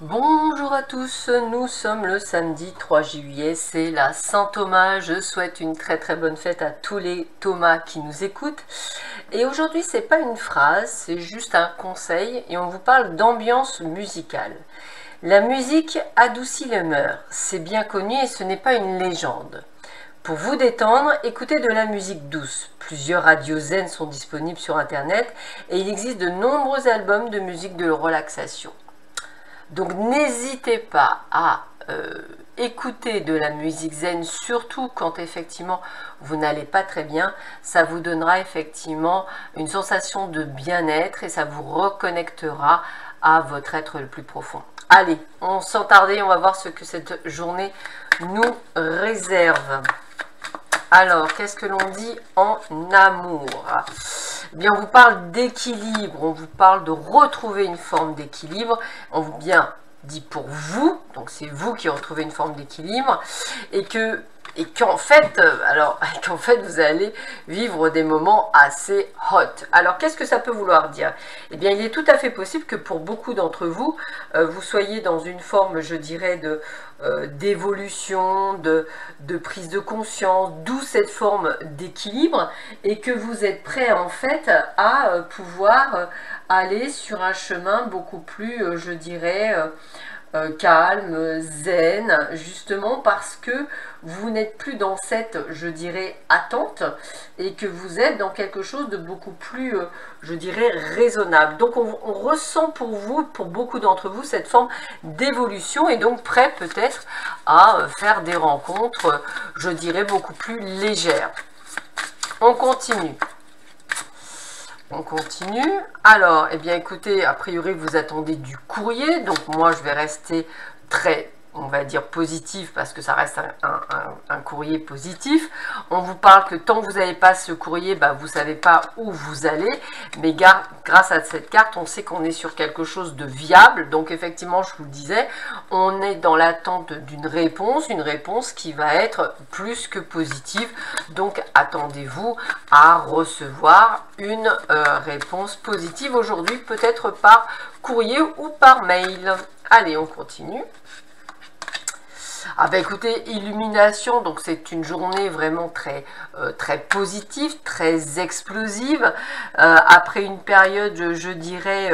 Bonjour à tous, nous sommes le samedi 3 juillet, c'est la Saint-Thomas. Je souhaite une très bonne fête à tous les Thomas qui nous écoutent. Et aujourd'hui, c'est pas une phrase, c'est juste un conseil et on vous parle d'ambiance musicale. La musique adoucit les mœurs, c'est bien connu et ce n'est pas une légende. Pour vous détendre, écoutez de la musique douce. Plusieurs radios zen sont disponibles sur internet et il existe de nombreux albums de musique de relaxation. Donc n'hésitez pas à écouter de la musique zen, surtout quand effectivement vous n'allez pas très bien. Ça vous donnera effectivement une sensation de bien-être et ça vous reconnectera à votre être le plus profond. Allez, sans tarder, on va voir ce que cette journée nous réserve. Alors, qu'est-ce que l'on dit en amour? Eh bien, on vous parle d'équilibre, on vous parle de retrouver une forme d'équilibre. On vous bien dit pour vous, donc c'est vous qui retrouvez une forme d'équilibre, et qu'en fait, vous allez vivre des moments assez hot. Alors, qu'est-ce que ça peut vouloir dire? Eh bien, il est tout à fait possible que pour beaucoup d'entre vous, vous soyez dans une forme, je dirais, d'évolution, de prise de conscience, d'où cette forme d'équilibre, et que vous êtes prêt en fait à pouvoir aller sur un chemin beaucoup plus, je dirais, calme, zen, justement parce que vous n'êtes plus dans cette, je dirais, attente et que vous êtes dans quelque chose de beaucoup plus, je dirais, raisonnable. Donc on ressent pour vous, pour beaucoup d'entre vous, cette forme d'évolution et donc prêt peut-être à faire des rencontres, je dirais, beaucoup plus légères. On continue. On continue. Alors, eh bien, écoutez, a priori, vous attendez du courrier. Donc, moi, je vais rester très, on va dire, positif parce que ça reste un courrier positif. On vous parle que tant que vous n'avez pas ce courrier, bah, vous ne savez pas où vous allez. Mais grâce à cette carte, on sait qu'on est sur quelque chose de viable. Donc, effectivement, je vous le disais, on est dans l'attente d'une réponse, une réponse qui va être plus que positive. Donc, attendez-vous à recevoir une réponse positive aujourd'hui, peut-être par courrier ou par mail. Allez, on continue. Ah bah écoutez, illumination, donc c'est une journée vraiment très positive, très explosive, après une période, je dirais,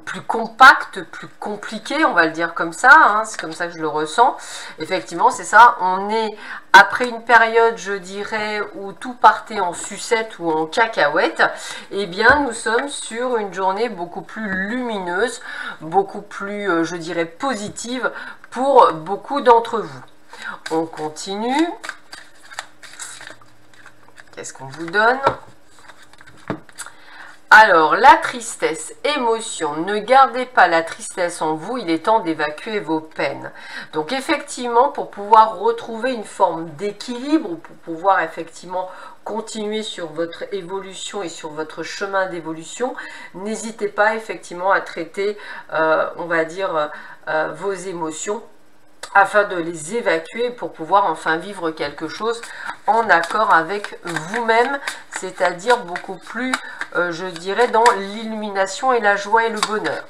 plus compacte, plus compliquée, on va le dire comme ça, hein, c'est comme ça que je le ressens. Effectivement, c'est ça, on est après une période, je dirais, où tout partait en sucette ou en cacahuète, eh bien, nous sommes sur une journée beaucoup plus lumineuse, beaucoup plus, je dirais, positive pour beaucoup d'entre vous. On continue. Qu'est-ce qu'on vous donne ? Alors, la tristesse, émotion, ne gardez pas la tristesse en vous, il est temps d'évacuer vos peines. Donc effectivement, pour pouvoir retrouver une forme d'équilibre, pour pouvoir effectivement continuer sur votre évolution et sur votre chemin d'évolution, n'hésitez pas effectivement à traiter, on va dire, vos émotions, afin de les évacuer pour pouvoir enfin vivre quelque chose en accord avec vous-même, c'est-à-dire beaucoup plus, je dirais, dans l'illumination et la joie et le bonheur.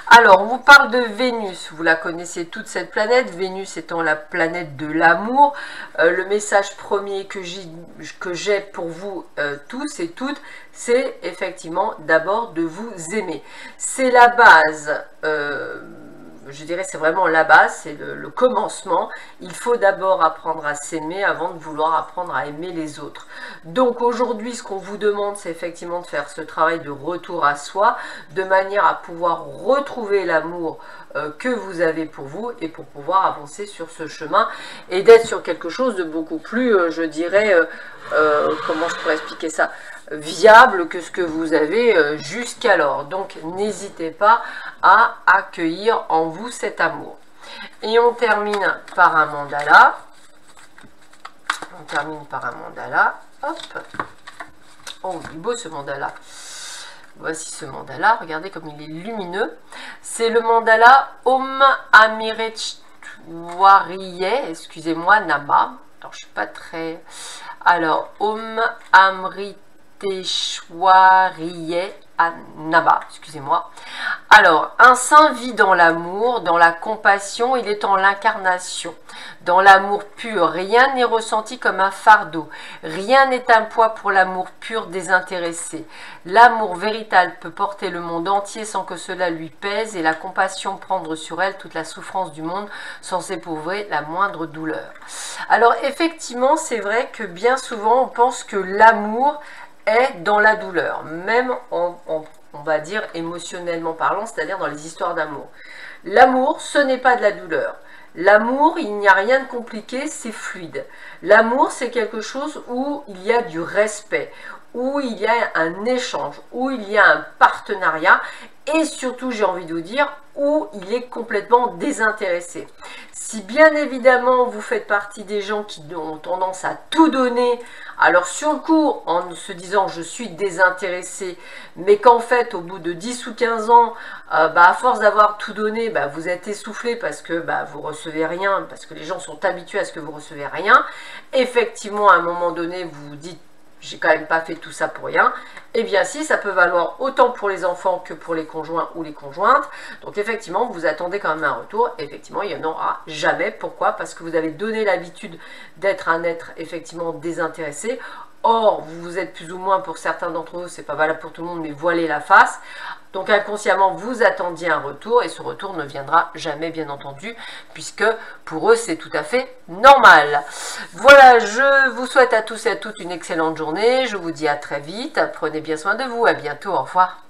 Alors, on vous parle de Vénus, vous la connaissez toute cette planète, Vénus étant la planète de l'amour. Le message premier que j'ai pour vous tous et toutes, c'est effectivement d'abord de vous aimer. C'est la base, je dirais c'est vraiment la base, c'est le commencement. Il faut d'abord apprendre à s'aimer avant de vouloir apprendre à aimer les autres. Donc aujourd'hui, ce qu'on vous demande, c'est effectivement de faire ce travail de retour à soi, de manière à pouvoir retrouver l'amour que vous avez pour vous et pour pouvoir avancer sur ce chemin et d'être sur quelque chose de beaucoup plus, je dirais, comment je pourrais expliquer ça, viable que ce que vous avez jusqu'alors. Donc n'hésitez pas à accueillir en vous cet amour. Et on termine par un mandala. On termine par un mandala. Hop. Oh, il est beau ce mandala. Voici ce mandala. Regardez comme il est lumineux. C'est le mandala Om Amriteshwariye. Excusez-moi, Nama. Alors, je suis pas très... Alors, Om Amriteshwariye Nama, excusez-moi. Alors, un saint vit dans l'amour, dans la compassion, il est en l'incarnation. Dans l'amour pur, rien n'est ressenti comme un fardeau. Rien n'est un poids pour l'amour pur désintéressé. L'amour véritable peut porter le monde entier sans que cela lui pèse et la compassion prendre sur elle toute la souffrance du monde sans éprouver la moindre douleur. Alors, effectivement, c'est vrai que bien souvent, on pense que l'amour est dans la douleur, même on va dire émotionnellement parlant, c'est-à-dire dans les histoires d'amour. L'amour, ce n'est pas de la douleur. L'amour, il n'y a rien de compliqué, c'est fluide. L'amour, c'est quelque chose où il y a du respect, où il y a un échange, où il y a un partenariat et surtout, j'ai envie de vous dire, où il est complètement désintéressé. Si bien évidemment vous faites partie des gens qui ont tendance à tout donner, alors sur le coup en se disant je suis désintéressé, mais qu'en fait au bout de 10 ou 15 ans, à force d'avoir tout donné, vous êtes essoufflé parce que vous recevez rien, parce que les gens sont habitués à ce que vous recevez rien, effectivement à un moment donné vous vous dites j'ai quand même pas fait tout ça pour rien, eh bien si, ça peut valoir autant pour les enfants que pour les conjoints ou les conjointes. Donc effectivement, vous attendez quand même un retour. Effectivement, il n'y en aura jamais. Pourquoi? Parce que vous avez donné l'habitude d'être un être effectivement désintéressé. Or, vous êtes plus ou moins, pour certains d'entre eux, c'est pas valable pour tout le monde, mais voilez la face. Donc inconsciemment, vous attendiez un retour et ce retour ne viendra jamais, bien entendu, puisque pour eux, c'est tout à fait normal. Voilà, je vous souhaite à tous et à toutes une excellente journée. Je vous dis à très vite. Prenez bien soin de vous. À bientôt. Au revoir.